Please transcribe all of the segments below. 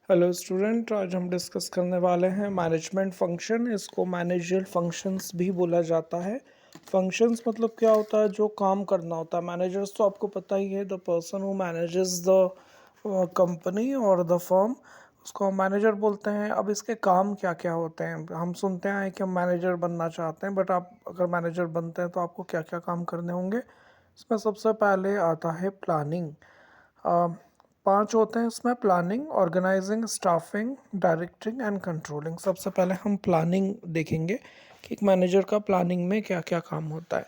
Hello student, आज हम discuss करने वाले हैं मैनेजमेंट फंक्शन। इसको मैनेजरियल फंक्शंस भी बोला जाता है। फंक्शंस मतलब क्या होता है? जो काम करना होता है। मैनेजर्स तो आपको पता ही है, the person who manages the company और द फर्म, उसको हम मैनेजर बोलते हैं। अब इसके काम क्या क्या होते हैं? हम सुनते हैं कि हम मैनेजर बनना चाहते हैं, बट आप अगर मैनेजर बनते हैं तो आपको क्या क्या काम करने होंगे? इसमें सबसे पहले आता है प्लानिंग। अ, 5 होते हैं इसमें: planning, organising, staffing, directing and controlling. सबसे पहले हम प्लानिंग देखेंगे कि एक मैनेजर का प्लानिंग में क्या क्या काम होता है।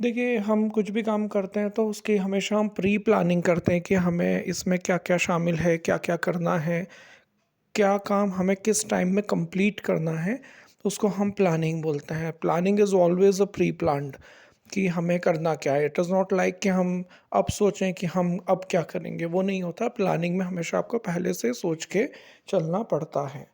देखिए, हम कुछ भी काम करते हैं तो उसकी हमेशा हम प्री प्लानिंग करते हैं कि हमें इसमें क्या क्या शामिल है, क्या क्या करना है, क्या काम हमें किस टाइम में कंप्लीट करना है। उसको हम प्लानिंग बोलते हैं। Planning is always a pre planned, कि हमें करना क्या है। इट इज़ नॉट लाइक कि हम अब सोचें कि हम अब क्या करेंगे, वो नहीं होता। प्लानिंग में हमेशा आपको पहले से सोच के चलना पड़ता है।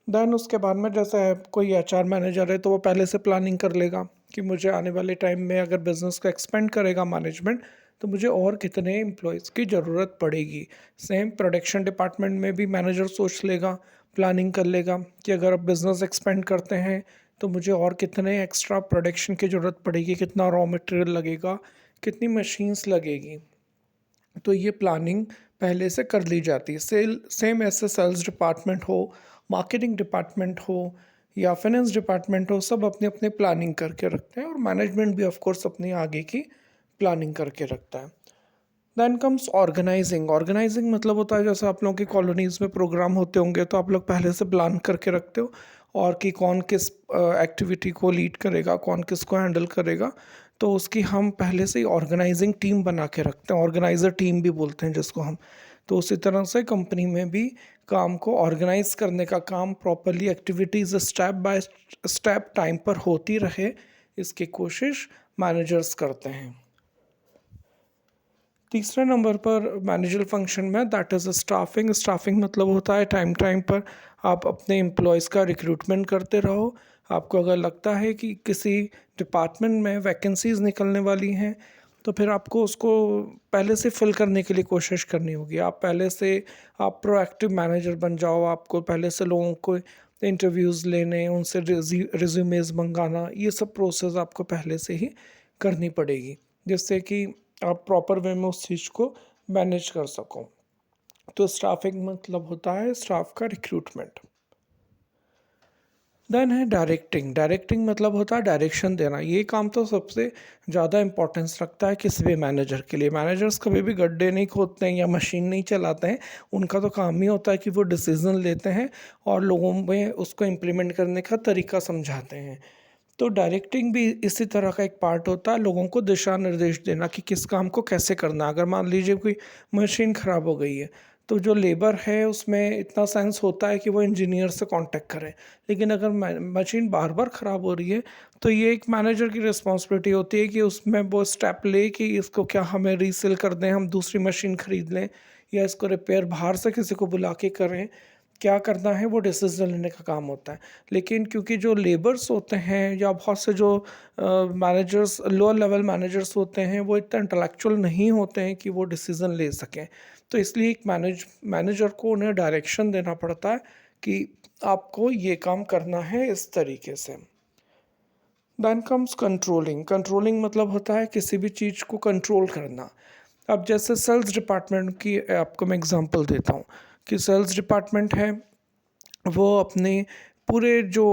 देन उसके बाद में, जैसे कोई एचआर मैनेजर है तो वो पहले से प्लानिंग कर लेगा कि मुझे आने वाले टाइम में अगर बिजनेस को एक्सपेंड करेगा मैनेजमेंट, तो मुझे और कितने एम्प्लॉयज़ की ज़रूरत पड़ेगी। सेम प्रोडक्शन डिपार्टमेंट में भी मैनेजर सोच लेगा, प्लानिंग कर लेगा कि अगर अब बिज़नेस एक्सपेंड करते हैं तो मुझे और कितने एक्स्ट्रा प्रोडक्शन की ज़रूरत पड़ेगी, कितना रॉ मटेरियल लगेगा, कितनी मशीन्स लगेगी। तो ये प्लानिंग पहले से कर ली जाती है। सेम ऐसे सेल्स डिपार्टमेंट हो, मार्केटिंग डिपार्टमेंट हो या फाइनेंस डिपार्टमेंट हो, सब अपनी अपनी प्लानिंग करके रखते हैं। और मैनेजमेंट भी ऑफ कोर्स अपनी आगे की प्लानिंग करके रखता है। Then comes organising. ऑर्गेनाइजिंग मतलब होता है, जैसे आप लोगों की कॉलोनीज़ में प्रोग्राम होते होंगे तो आप लोग पहले से प्लान करके रखते हो, और कि कौन किस एक्टिविटी को लीड करेगा, कौन किस को हैंडल करेगा। तो उसकी हम पहले से ही ऑर्गेनाइजिंग टीम बना के रखते हैं। ऑर्गेनाइज़र टीम भी बोलते हैं जिसको हम। तो उसी तरह से कंपनी में भी काम को ऑर्गेनाइज करने का काम, properly activities step by step time पर होती रहे, इसकी कोशिश मैनेजर्स करते हैं। तीसरे नंबर पर मैनेजर फंक्शन में, दैट इज़ स्टाफिंग। स्टाफिंग मतलब होता है टाइम टाइम पर आप अपने एम्प्लॉयज़ का रिक्रूटमेंट करते रहो। आपको अगर लगता है कि किसी डिपार्टमेंट में वैकेंसीज़ निकलने वाली हैं, तो फिर आपको उसको पहले से फिल करने के लिए कोशिश करनी होगी। आप पहले से आप प्रोएक्टिव मैनेजर बन जाओ। आपको पहले से लोगों को इंटरव्यूज़ लेने, उनसे रिज्यूमेज़ मंगाना, ये सब प्रोसेस आपको पहले से ही करनी पड़ेगी, जिससे कि आप प्रॉपर वे में उस चीज़ को मैनेज कर सको। तो स्टाफिंग मतलब होता है स्टाफ का रिक्रूटमेंट। देन है डायरेक्टिंग। डायरेक्टिंग मतलब होता है डायरेक्शन देना। ये काम तो सबसे ज़्यादा इंपॉर्टेंस रखता है किसी भी मैनेजर के लिए। मैनेजर्स कभी भी गड्ढे नहीं खोदते हैं या मशीन नहीं चलाते हैं। उनका तो काम ही होता है कि वो डिसीज़न लेते हैं और लोगों में उसको इम्प्लीमेंट करने का तरीका समझाते हैं। तो डायरेक्टिंग भी इसी तरह का एक पार्ट होता है, लोगों को दिशा निर्देश देना कि किस काम को कैसे करना है। अगर मान लीजिए कोई मशीन ख़राब हो गई है, तो जो लेबर है उसमें इतना सेंस होता है कि वो इंजीनियर से कांटेक्ट करें। लेकिन अगर मशीन बार बार ख़राब हो रही है, तो ये एक मैनेजर की रिस्पॉन्सिबिलिटी होती है कि उसमें वो स्टेप ले कि इसको क्या हमें रीसेल कर दें, हम दूसरी मशीन ख़रीद लें, या इसको रिपेयर बाहर से किसी को बुला के करें। क्या करना है वो डिसीजन लेने का काम होता है। लेकिन क्योंकि जो लेबर्स होते हैं या बहुत से जो मैनेजर्स, लोअर लेवल मैनेजर्स होते हैं, वो इतना इंटेलेक्चुअल नहीं होते हैं कि वो डिसीज़न ले सकें। तो इसलिए एक मैनेजर को उन्हें डायरेक्शन देना पड़ता है कि आपको ये काम करना है इस तरीके से। Then comes controlling. कंट्रोलिंग मतलब होता है किसी भी चीज़ को कंट्रोल करना। अब जैसे सेल्स डिपार्टमेंट की आपको मैं एग्जांपल देता हूँ कि सेल्स डिपार्टमेंट है, वो अपने पूरे जो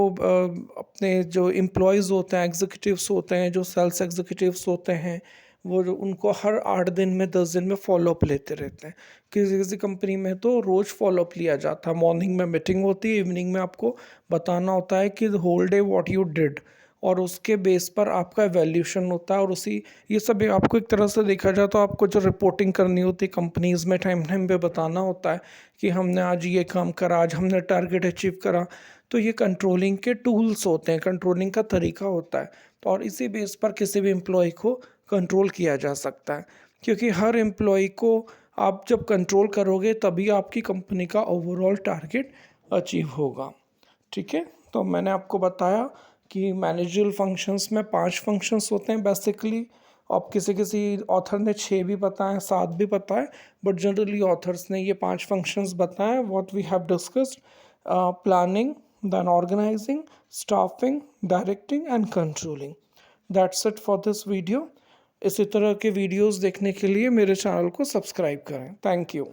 अपने जो एम्प्लॉयज़ होते हैं, एग्जीक्यूटिव्स होते हैं, जो सेल्स एग्जीक्यूटिव्स होते हैं, वो जो उनको हर 8 दिन में, 10 दिन में फ़ॉलो-अप लेते रहते हैं। किसी-किसी कंपनी में तो रोज़ फ़ॉलो-अप लिया जाता है। मॉर्निंग में मीटिंग होती है, इवनिंग में आपको बताना होता है कि whole day what you did, और उसके बेस पर आपका इवैल्यूएशन होता है। और उसी ये सब आपको एक तरह से देखा जाए तो आपको जो रिपोर्टिंग करनी होती है कंपनीज़ में, टाइम टाइम पे बताना होता है कि हमने आज ये काम करा, आज हमने टारगेट अचीव करा। तो ये कंट्रोलिंग के टूल्स होते हैं, कंट्रोलिंग का तरीका होता है। तो और इसी बेस पर किसी भी एम्प्लॉय को कंट्रोल किया जा सकता है, क्योंकि हर एम्प्लॉय को आप जब कंट्रोल करोगे तभी आपकी कंपनी का ओवरऑल टारगेट अचीव होगा। ठीक है? तो मैंने आपको बताया कि मैनेजरियल फंक्शंस में 5 फंक्शंस होते हैं बेसिकली, अब किसी किसी ऑथर ने 6 भी बताए, 7 भी बताए, बट जनरली ऑथर्स ने ये 5 फंक्शंस बताए what we have discussed: planning, then organising, staffing, directing and controlling. That's it for this video. इसी तरह के वीडियोस देखने के लिए मेरे चैनल को सब्सक्राइब करें। Thank you.